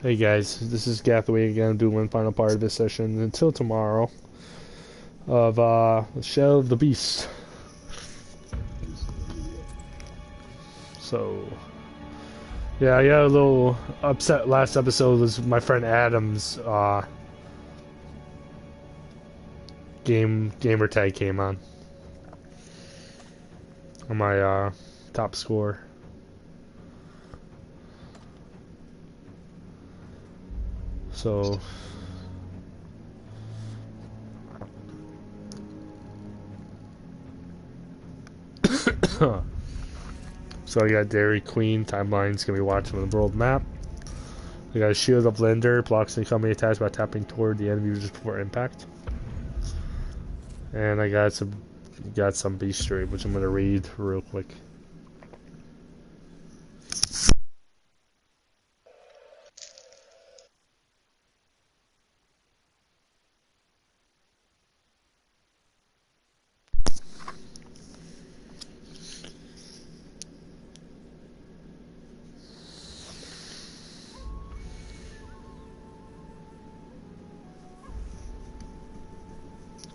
Hey guys, this is Gathaway again, doing one final part of this session until tomorrow of Shadow of the Beast. So, yeah, I got a little upset last episode was my friend Adam's gamer tag came on my top score. So so I got Dairy Queen timeline's gonna be watching on the world map. I got a shield of Blender, blocks incoming attacks by tapping toward the enemy just before impact. And I got some bestiary, which I'm gonna read real quick.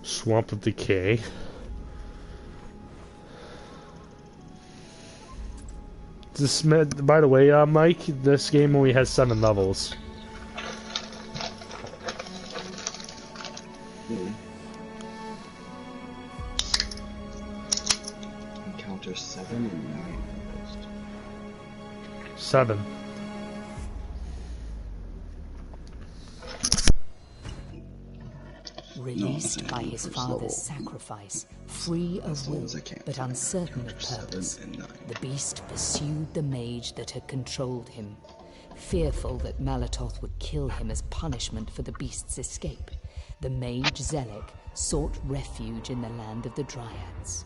Swamp of Decay. This, by the way, Mike, this game only has 7 levels. Really? Encounter 7 and 9 first. 7. Released by his father's sacrifice, free of will, but uncertain of purpose, the beast pursued the mage that had controlled him. Fearful that Malatoth would kill him as punishment for the beast's escape, the mage Zelek sought refuge in the land of the Dryads.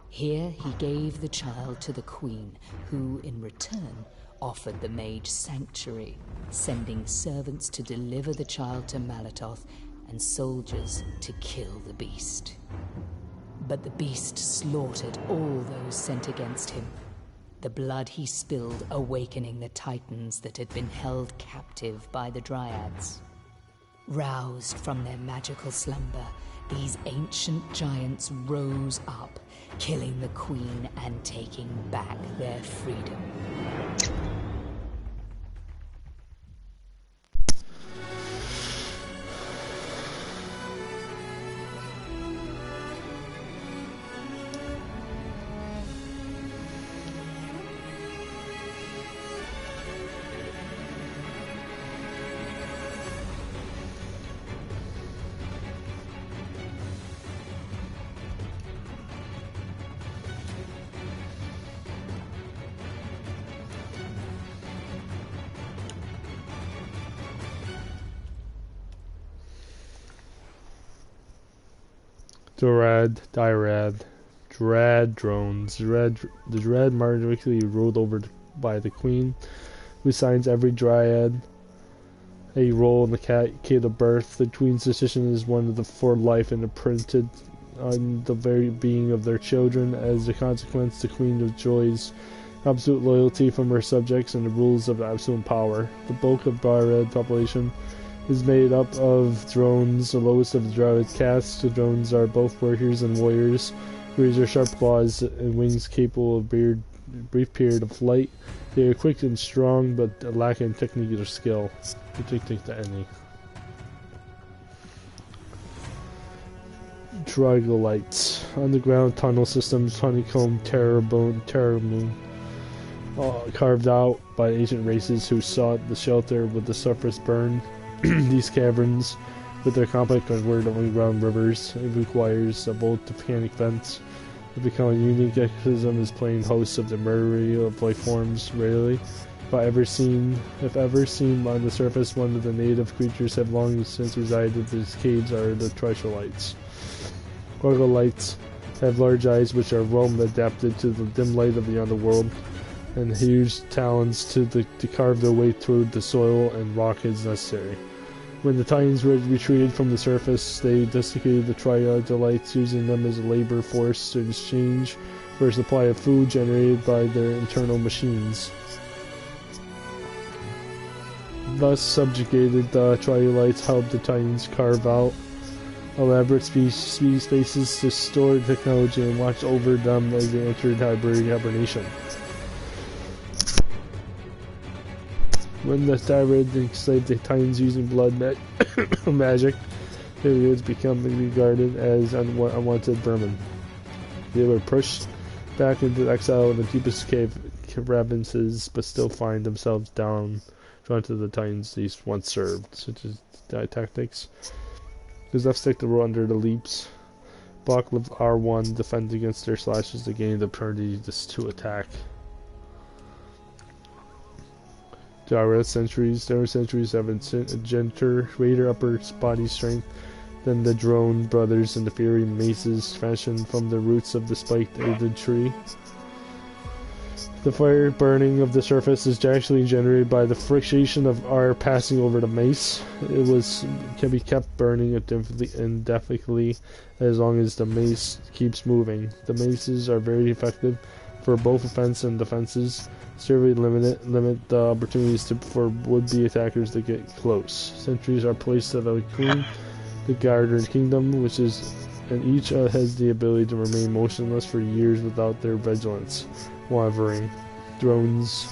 Here he gave the child to the queen, who, in return, offered the mage sanctuary, sending servants to deliver the child to Malatoth and soldiers to kill the beast. But the beast slaughtered all those sent against him, the blood he spilled awakening the titans that had been held captive by the Dryads. Roused from their magical slumber, these ancient giants rose up, killing the queen and taking back their freedom. Dread drones. The dread magically ruled over by the queen, who assigns every dryad a role in the cascade of birth. The queen's decision is one of the for life and imprinted on the very being of their children. As a consequence, the queen enjoys absolute loyalty from her subjects and the rules of absolute power. The bulk of dryad population is made up of drones, the lowest of the dryad castes. The drones are both warriors and warriors. Warriors are sharp claws and wings capable of brief period of flight. They are quick and strong, but lack in technique or skill. Take to any. Trigolites. Underground tunnel systems, honeycomb, terror moon. Carved out by ancient races who sought the shelter with the surface burned. These caverns, with their complex converted underground rivers, it requires a bold volcanic vents. They become a unique ecosystem as playing hosts of the myriad of life forms. Rarely, if ever seen on the surface, one of the native creatures have long since resided in these caves are the Trigolites. Trigolites have large eyes which are well adapted to the dim light of the underworld, and huge talons to carve their way through the soil and rock as necessary. When the Titans retreated from the surface, they desiccated the Trigolites, using them as a labor force in exchange for a supply of food generated by their internal machines. thus subjugated, the Triolites helped the Titans carve out elaborate spaces to store technology and watch over them as they entered hibernation. When the Tyrant enslaved the Titans using blood magic, they would become regarded as unwanted vermin. They were pushed back into exile in the deepest cave crevices, but still find themselves drawn to the Titans they once served, such as tactics. Because left stick to roll under the leaps. Block lift R1, defend against their slashes to gain the opportunity to attack. Gyro sentries. Their sentries have a gentler, greater upper body strength than the drone brothers and the fiery maces fashioned from the roots of the spiked aided tree. The fire burning of the surface is actually generated by the friction of air passing over the mace. Can be kept burning indefinitely as long as the mace keeps moving. The maces are very effective for both offense and defenses. Severely limit the opportunities for would-be attackers to get close. Sentries are placed at the queen, the guard kingdom, and each has the ability to remain motionless for years without their vigilance. Wavering. Drones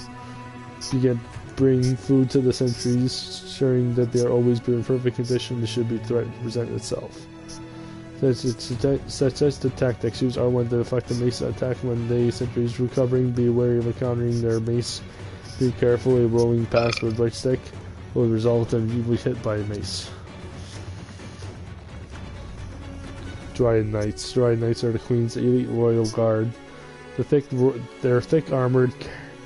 bring food to the sentries, ensuring that they are always in perfect condition should be threat to present itself. Such as the tactics used R1 to deflect the mace attack when the sentries recovering. Be wary of encountering their mace. Be carefully rolling past with right stick will result in you hit by a mace. Dryad Knights. Dryad Knights are the Queen's elite royal guard. Their thick armored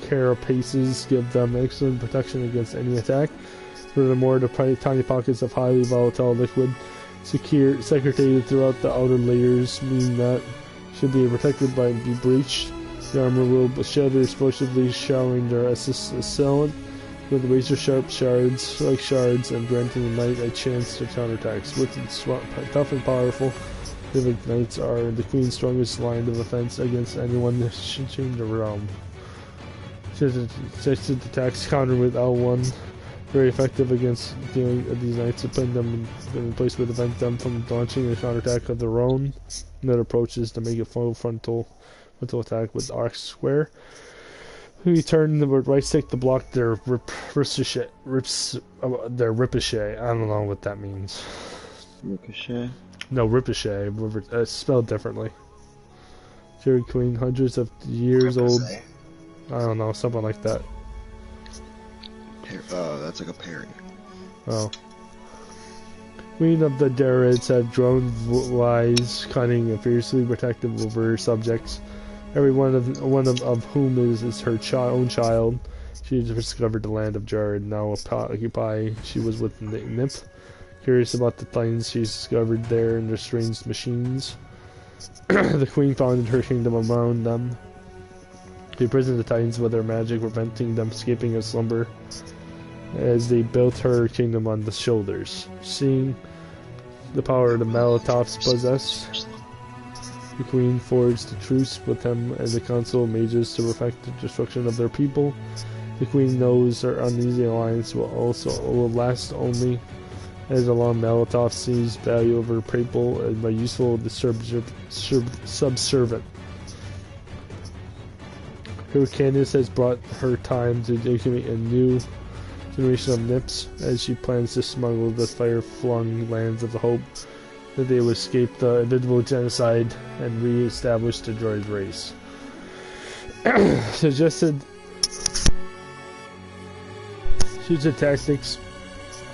carapaces give them excellent protection against any attack. Furthermore, the tiny pockets of highly volatile liquid secreted throughout the outer layers mean that should be protected by be breached. The armor will shatter explosively, showering their assailant with razor-sharp shards, and granting the knight a chance to counterattacks. Wicked, tough and powerful, Vivid Knights are the Queen's strongest line of defense against anyone in the realm. Such attacks counter with L1. Very effective against dealing with these knights, to put them in place to prevent them from launching a counterattack of their own. Another approach is to make a full frontal attack with arc square. We turn the right stick to block their ricochet. I don't know what that means. Ricochet? No, ricochet. Spelled differently. Fairy Queen, hundreds of years old. I don't know, something like that. That's like a parry. Oh. Queen of the Dareds have drone wise, cunning, and fiercely protective over her subjects. Every one of whom is her own child. She has discovered the land of Jared, now occupied. She was with the nymph. Curious about the Titans she's discovered there and their strange machines. The Queen founded her kingdom around them. She imprisoned the Titans with their magic, preventing them escaping a slumber as they built her kingdom on the shoulders. Seeing the power the Malatops possess, the Queen forged a truce with them and the Council of Mages to perfect the destruction of their people. The Queen knows her uneasy alliance will last only as long Malatops sees value over people and by useful subservient. Her Candace has brought her time to incubate a new generation of nymphs as she plans to smuggle the fire-flung lands of the hope that they will escape the invisible genocide and re-establish the droid race. Suggested tactics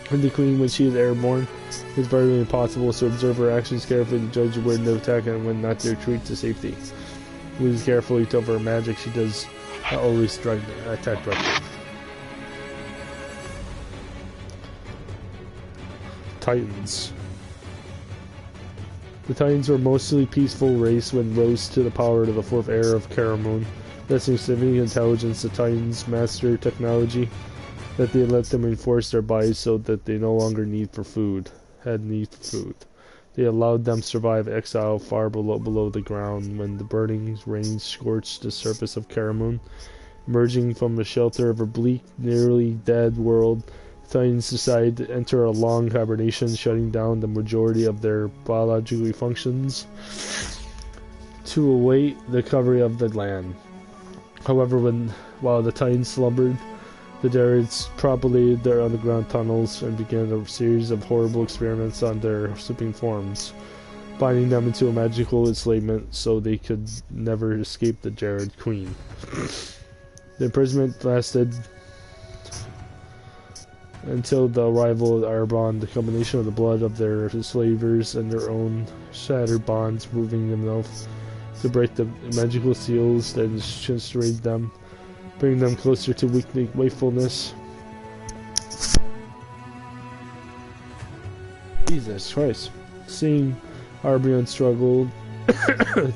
of the Queen when she is airborne. It's virtually impossible to observe her actions carefully to judge when to attack and when not to retreat to safety. Moves carefully to her magic, she does not always attack directly. Titans. The Titans were mostly peaceful race when rose to the power of the fourth era of Karamoon. Possessing significant intelligence, the Titans master technology that they let them enforce their bodies so that they no longer had need for food. They allowed them to survive exile far below the ground when the burning rain scorched the surface of Karamoon. Emerging from the shelter of a bleak, nearly dead world, Titans decide to enter a long hibernation, shutting down the majority of their biological functions to await the recovery of the land. However, while the Titans slumbered, the Dareds propagated their underground tunnels and began a series of horrible experiments on their sleeping forms, binding them into a magical enslavement so they could never escape the Jared Queen. The imprisonment lasted until the arrival of Arbonne. The combination of the blood of their enslavers and their own shattered bonds, moving them enough to break the magical seals that constrained them, bring them closer to wakefulness. Jesus Christ. Seeing Arbonne struggle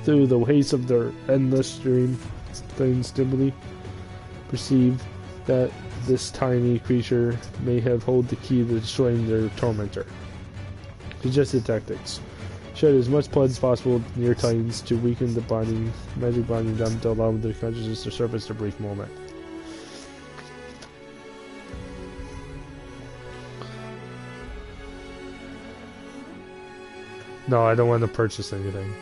through the haze of their endless dream, things dimly perceive that this tiny creature may have held the key to destroying their tormentor. Suggested tactics. Shed as much blood as possible near Titans to weaken the magic bonding them to allow their consciousness to surface for a brief moment. No, I don't want to purchase anything.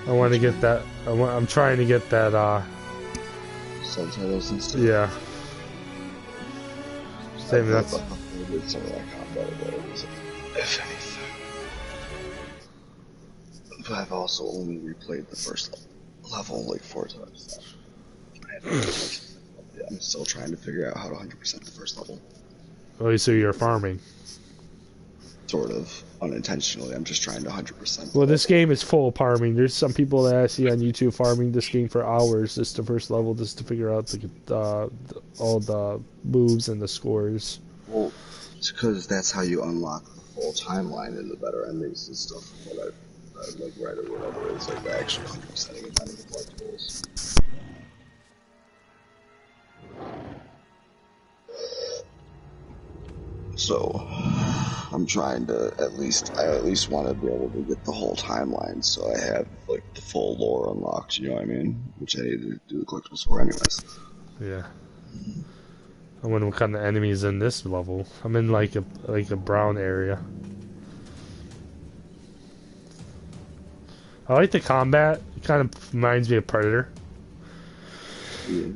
I want to get that. I'm trying to get that. Subtitles and stuff. Yeah. Same. That's. Some of that combat abilities, if anything. But I've also only replayed the first level like 4 times. I'm still trying to figure out how to 100% the first level. Oh, so you're farming. Sort of unintentionally. I'm just trying to 100%. Well, this game is full of farming. There's some people that I see on YouTube farming this game for hours, just the first level, just to figure out all the moves and the scores. Well, it's because that's how you unlock the full timeline and the better endings and stuff. What I've like read or whatever is like actually 100%ing and finding the collectibles. So I'm trying to I at least want to be able to get the whole timeline, so I have like the full lore unlocked. You know what I mean? Which I need to do the collectibles for, anyways. Yeah. I wonder what kind of enemies in this level. I'm in like a brown area. I like the combat. It kind of reminds me of Predator. Yeah.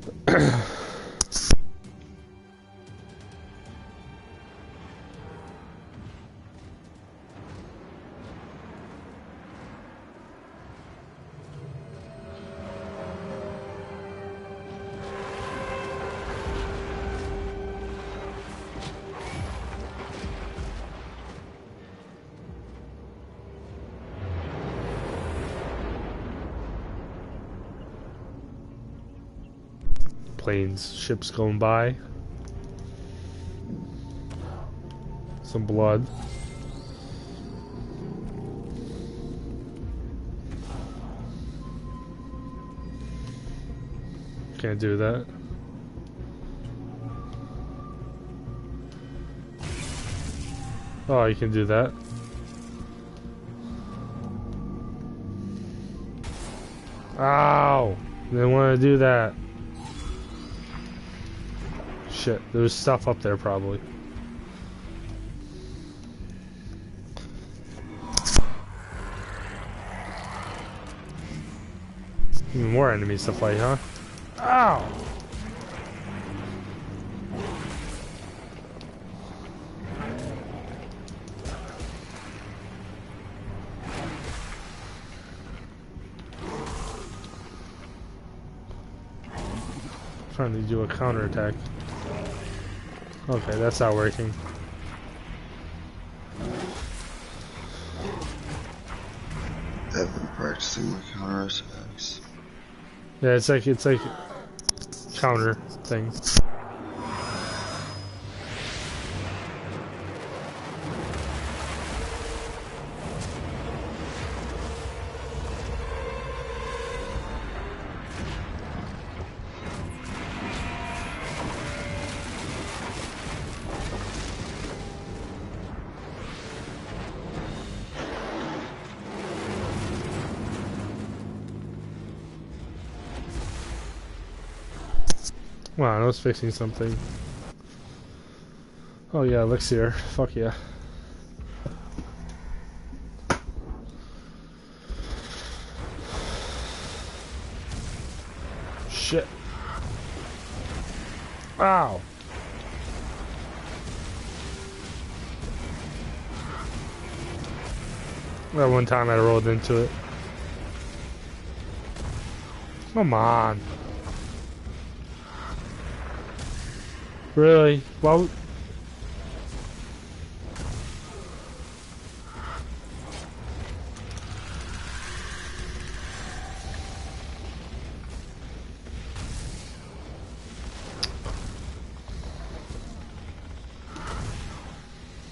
Planes, ships going by. Some blood. Can't do that. Oh, you can do that. Ow! Didn't want to do that. Shit, there's stuff up there probably. Even more enemies to fight, huh? Ow! Trying to do a counterattack. Okay, that's not working. I've been practicing my counterattacks. Yeah, it's like counter thing. Wow, I was fixing something. Oh yeah, elixir. Fuck yeah. Shit. Ow. That one time I rolled into it. Come on. Really? Well.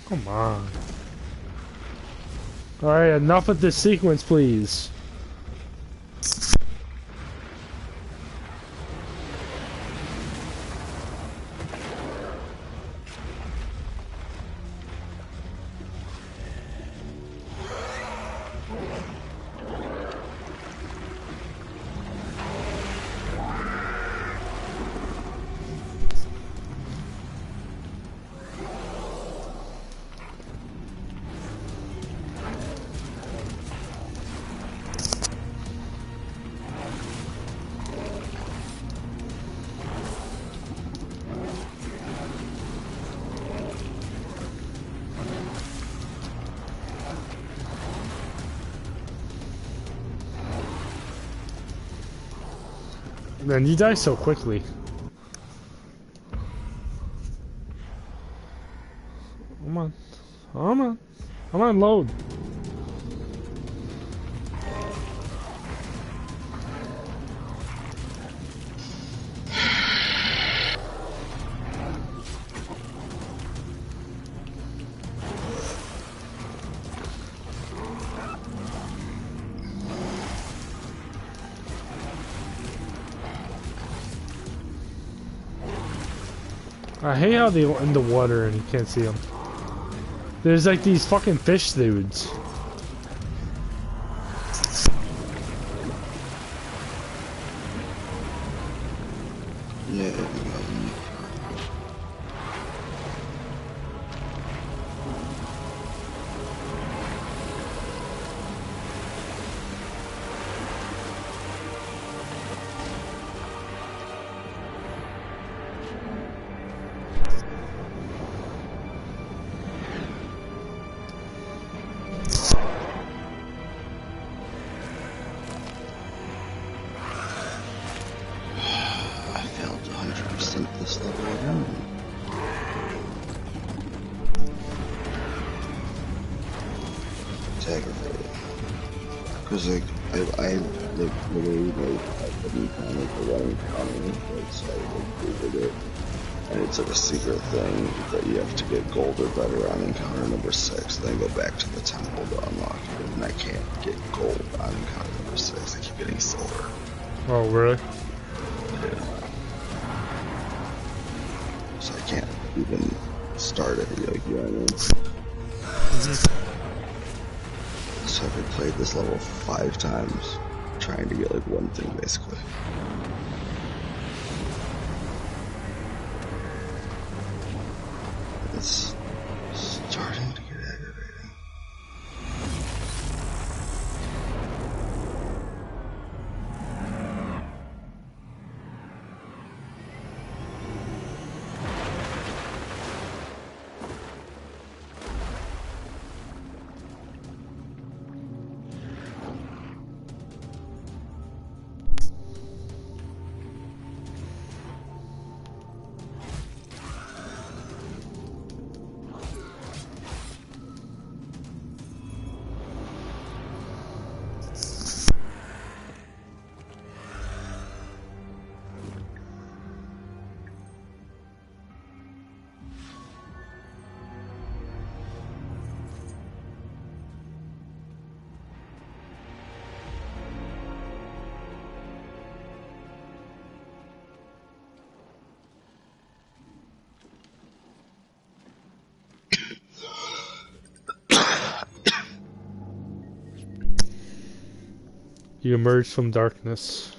Come on. Alright, enough of this sequence, please. Man, you die so quickly. Come on. Come on. Come on, load. I hate how they are in the water and you can't see them. There's like these fucking fish dudes. Yeah. This level again. It's aggravating. Cause like I like literally like I couldn't find like the running counter, like so I like googled it. And it's like a secret thing that you have to get gold or better on encounter number 6, then go back to the temple to unlock it. And I can't get gold on encounter number 6. I keep getting silver. Oh really? Yeah. So I can't even start it, like, you know what I mean? So I've replayed this level 5 times, trying to get like one thing basically. It's starting to get aggravating. You emerge from darkness.